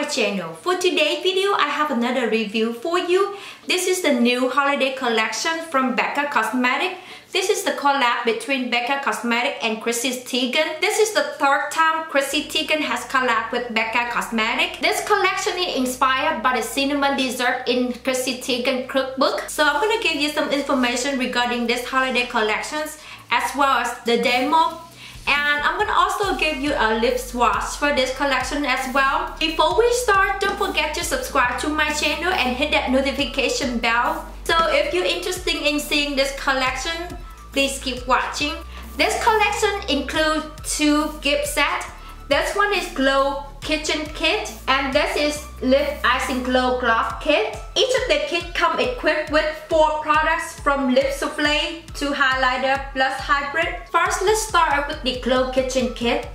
my channel. For today's video, I have another review for you. This is the new holiday collection from BECCAxChrissy. This is the collab between BECCAxChrissy and Chrissy Teigen. This is the third time Chrissy Teigen has collabed with BECCAxChrissy. This collection is inspired by the cinnamon dessert in Chrissy Teigen cookbook. So I'm going to give you some information regarding this holiday collections as well as the demo. And I'm gonna also give you a lip swatch for this collection as well. Before we start, don't forget to subscribe to my channel and hit that notification bell. So if you're interested in seeing this collection, please keep watching. This collection includes 2 gift sets. This one is Glow Kitchen Kit and this is Lip Icing Glow Gloss Kit. Each of the kits come equipped with 4 products from lip souffle to highlighter plus hybrid. First, let's start with the Glow Kitchen Kit.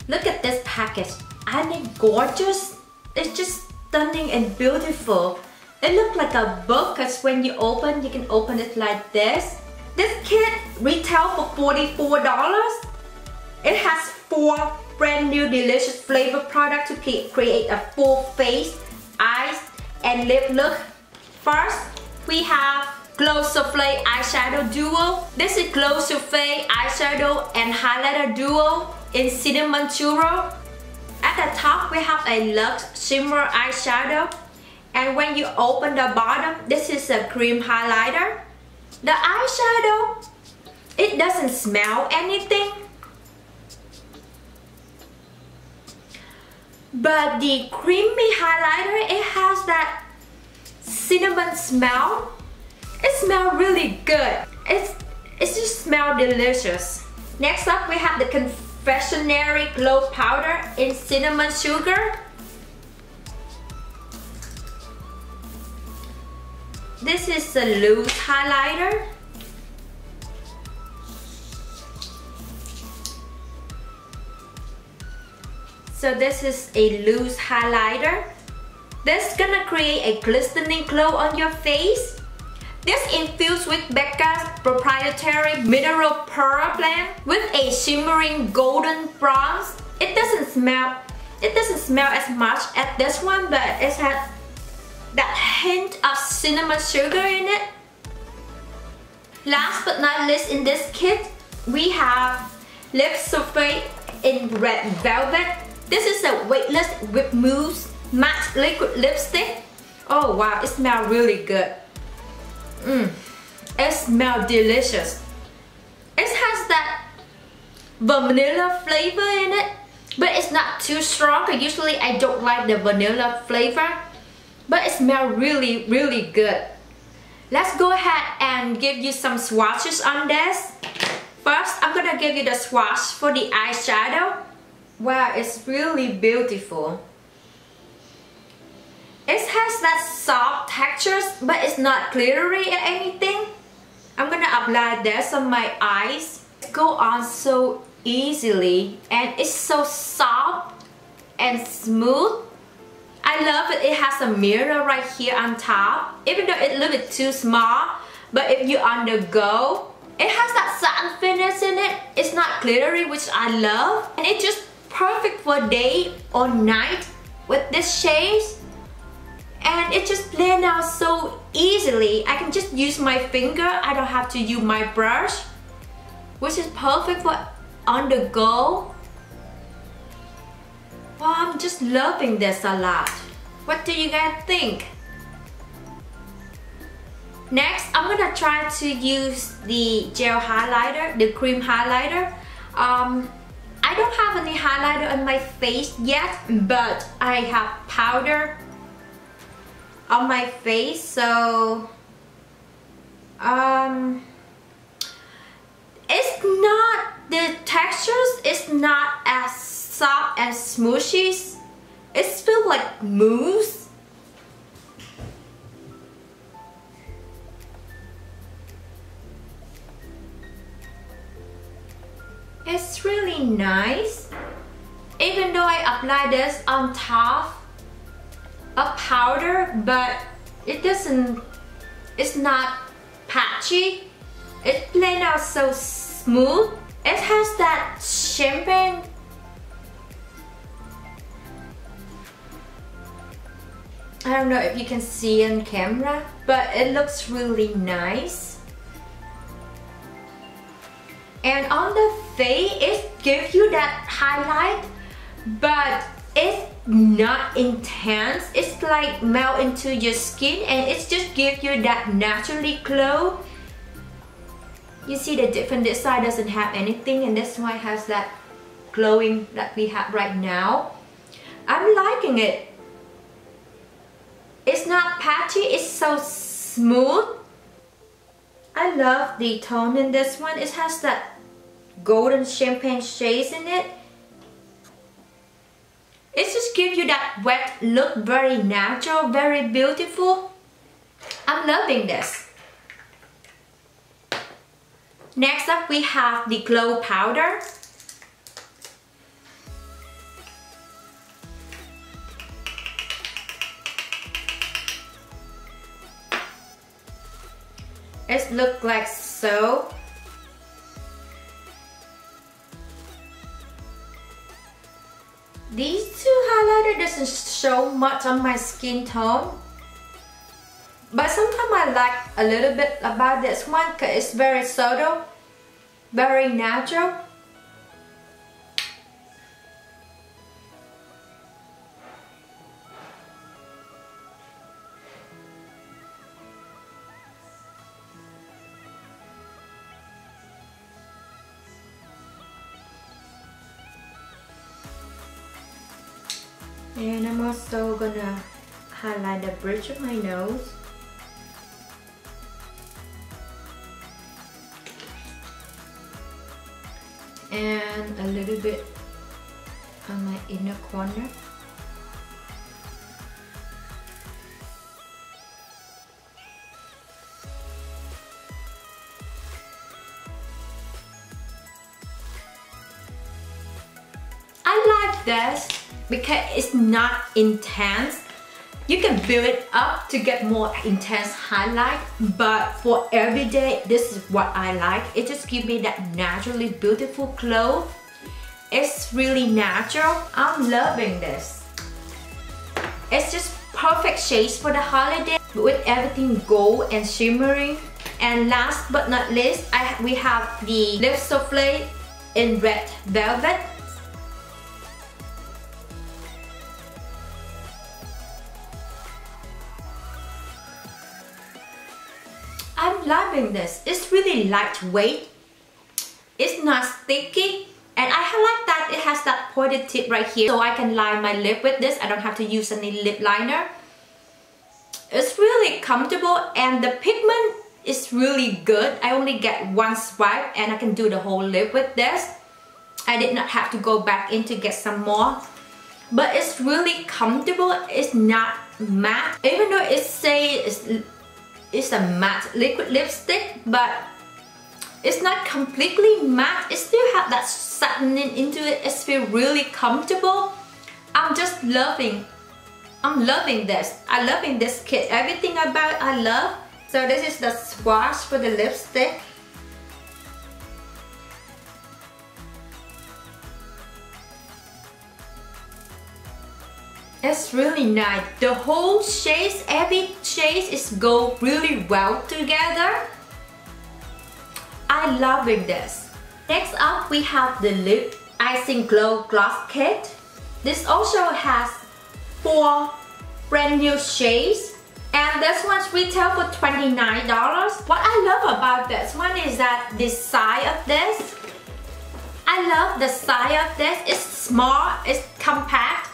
Look at this package. Isn't it gorgeous? It's just stunning and beautiful. It looks like a book because when you can open it like this. This kit retails for $44. It has 4 brand new delicious flavor products to create a full face, eyes, and lip look. First, we have Glow Souffle Eyeshadow Duo. This is Glow Souffle Eyeshadow and Highlighter Duo in Cinnamon Churro. At the top, we have a Luxe Shimmer Eyeshadow. And when you open the bottom, this is a cream highlighter. The eyeshadow, it doesn't smell anything. But the creamy highlighter, it has that cinnamon smell. It smells really good. It just smells delicious. Next up, we have the Confectionery Glow Powder in Cinnamon Sugar. This is a loose highlighter. So this is a loose highlighter. This is gonna create a glistening glow on your face. This infused with Becca's proprietary mineral pearl blend with a shimmering golden bronze. It doesn't smell as much as this one, but it has that hint of cinnamon sugar in it. Last but not least, in this kit, we have Lip Souffle in Red Velvet. This is a weightless whipped mousse matte liquid lipstick. Oh wow, it smells really good. It smells delicious. It has that vanilla flavor in it, but it's not too strong. Usually I don't like the vanilla flavor, but it smells really, really good. Let's go ahead and give you some swatches on this. First, I'm gonna give you the swatch for the eyeshadow. Wow, it's really beautiful. It has that soft textures, but it's not glittery or anything. I'm gonna apply this on my eyes. It goes on so easily and it's so soft and smooth. I love it. It has a mirror right here on top. Even though it's a little bit too small, but if you on the go, it has that satin finish in it. It's not glittery, which I love. And it's just perfect for day or night with this shades. And it just blends out so easily. I can just use my finger. I don't have to use my brush, which is perfect for on the go. Wow, I'm just loving this a lot. What do you guys think? Next, I'm gonna try to use the gel highlighter, the cream highlighter. I don't have any highlighter on my face yet, but I have powder on my face, so it's not, the textures is not as soft and smooshy. It feels like mousse. It's really nice. Even though I apply this on top of powder, but it's not patchy. It blends out so smooth. It has that champagne I don't know if you can see on camera, but it looks really nice. And on the face, it gives you that highlight, but it's not intense. It's like melt into your skin and it just gives you that naturally glow. You see the different, this side doesn't have anything and this one has that glowing that we have right now. I'm liking it. It's not patchy, it's so smooth. I love the tone in this one. It has that golden champagne shades in it. It just gives you that wet look, very natural, very beautiful. I'm loving this. Next up we have the glow powder. It looks like so. These two highlighter doesn't show much on my skin tone, but sometimes I like a little bit about this one because it's very subtle, very natural. And I'm also gonna highlight the bridge of my nose. And a little bit on my inner corner. I like this because it's not intense. You can build it up to get more intense highlight, but for everyday, this is what I like. It just gives me that naturally beautiful glow. It's really natural. I'm loving this. It's just perfect shades for the holiday with everything gold and shimmering. And last but not least, we have the lip souffle in red velvet. I'm loving this. It's really lightweight. It's not sticky. And I like that it has that pointed tip right here, so I can line my lip with this. I don't have to use any lip liner. It's really comfortable and the pigment is really good. I only get one swipe and I can do the whole lip with this. I did not have to go back in to get some more. But it's really comfortable. It's not matte. Even though it says it's a matte liquid lipstick, but it's not completely matte. It still has that saturation into it. It feels really comfortable. I'm just loving. I'm loving this. I'm loving this kit. Everything about it I love. So this is the swatch for the lipstick. It's really nice. The whole shades, every shade is go really well together. I'm loving this. Next up, we have the lip Icing Glow Gloss Kit. This also has 4 brand new shades. And this one's retail for $29. What I love about this one is that the size of this. I love the size of this. It's small, it's compact.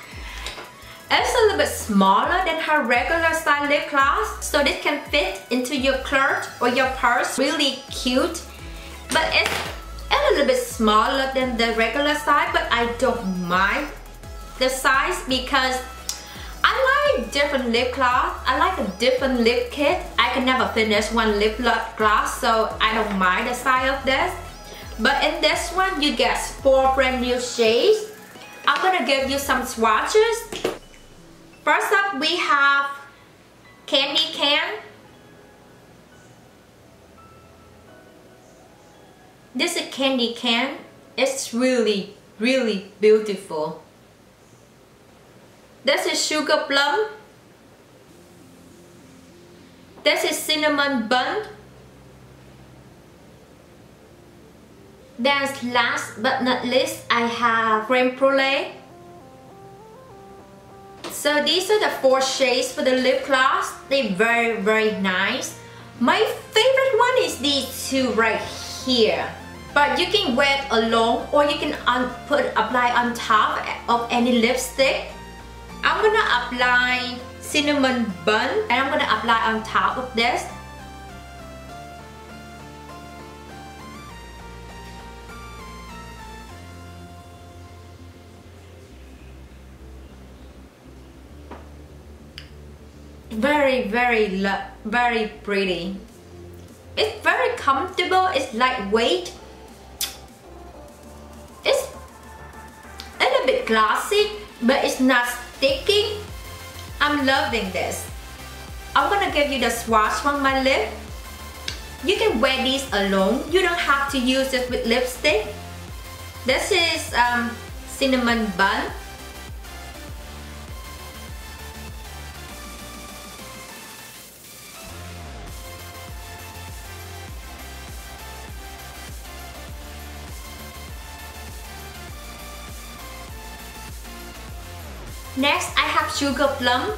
It's a little bit smaller than her regular style lip gloss, so this can fit into your clutch or your purse. Really cute, but it's a little bit smaller than the regular size, but I don't mind the size because I like different lip gloss. I like a different lip kit. I can never finish one lip gloss, so I don't mind the size of this. But in this one, you get 4 brand new shades. I'm gonna give you some swatches. First up, we have Candy Can. This is Candy Can. It's really, really beautiful. This is Sugar Plum. This is cinnamon bun. Then last but not least, I have creme brulee. So these are the 4 shades for the lip gloss. They're very nice. My favorite one is these 2 right here. But you can wear it alone or you can apply on top of any lipstick. I'm gonna apply cinnamon bun and I'm gonna apply on top of this. Very pretty. It's very comfortable, it's lightweight. It's a little bit glossy, but it's not sticky. I'm loving this. I'm gonna give you the swatch on my lip. You can wear these alone. You don't have to use it with lipstick. This is cinnamon bun. Next, I have sugar plum.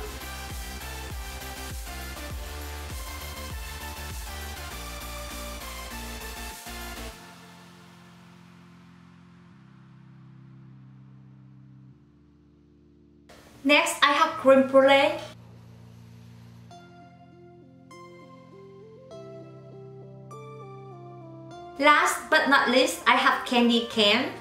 Next, I have creme brulee. Last but not least, I have candy cane.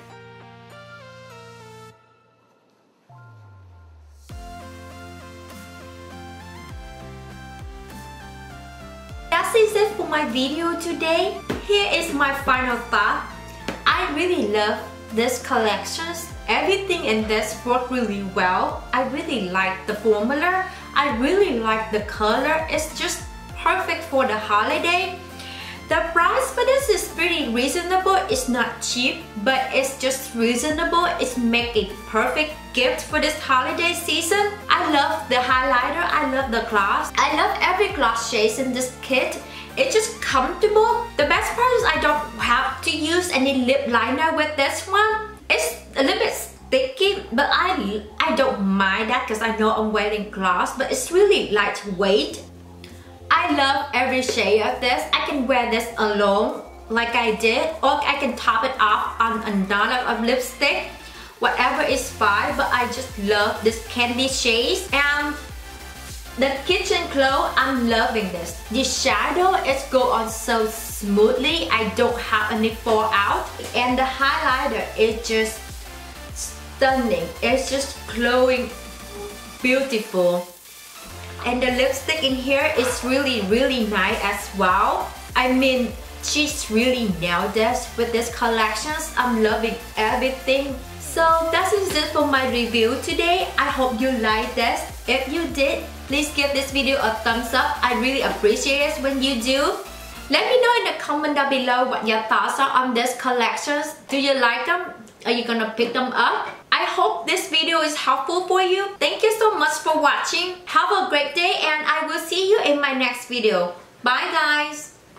That is it for my video today. Here is my final thought. I really love this collections. Everything in this worked really well. I really like the formula. I really like the color. It's just perfect for the holiday. The price for this is pretty reasonable. It's not cheap, but it's just reasonable. It's make a perfect gift for this holiday season. I love the highlighter. I love the gloss. I love every gloss shades in this kit. It's just comfortable. The best part is I don't have to use any lip liner with this one. It's a little bit sticky, but I don't mind that because I know I'm wearing gloss, but it's really lightweight. I love every shade of this. I can wear this alone like I did, or I can top it off on another of lipstick. Whatever is fine, but I just love this candy shades. And the kitchen glow, I'm loving this. The shadow is go on so smoothly. I don't have any fall out. And the highlighter is just stunning. It's just glowing beautiful. And the lipstick in here is really nice as well. I mean, she's really nailed this with this collections. I'm loving everything. So that is it for my review today. I hope you liked this. If you did, please give this video a thumbs up. I really appreciate it when you do. Let me know in the comment down below what your thoughts are on this collections. Do you like them? Are you gonna pick them up? I hope this video is helpful for you. Thank you so much for watching. Have a great day and I will see you in my next video. Bye guys!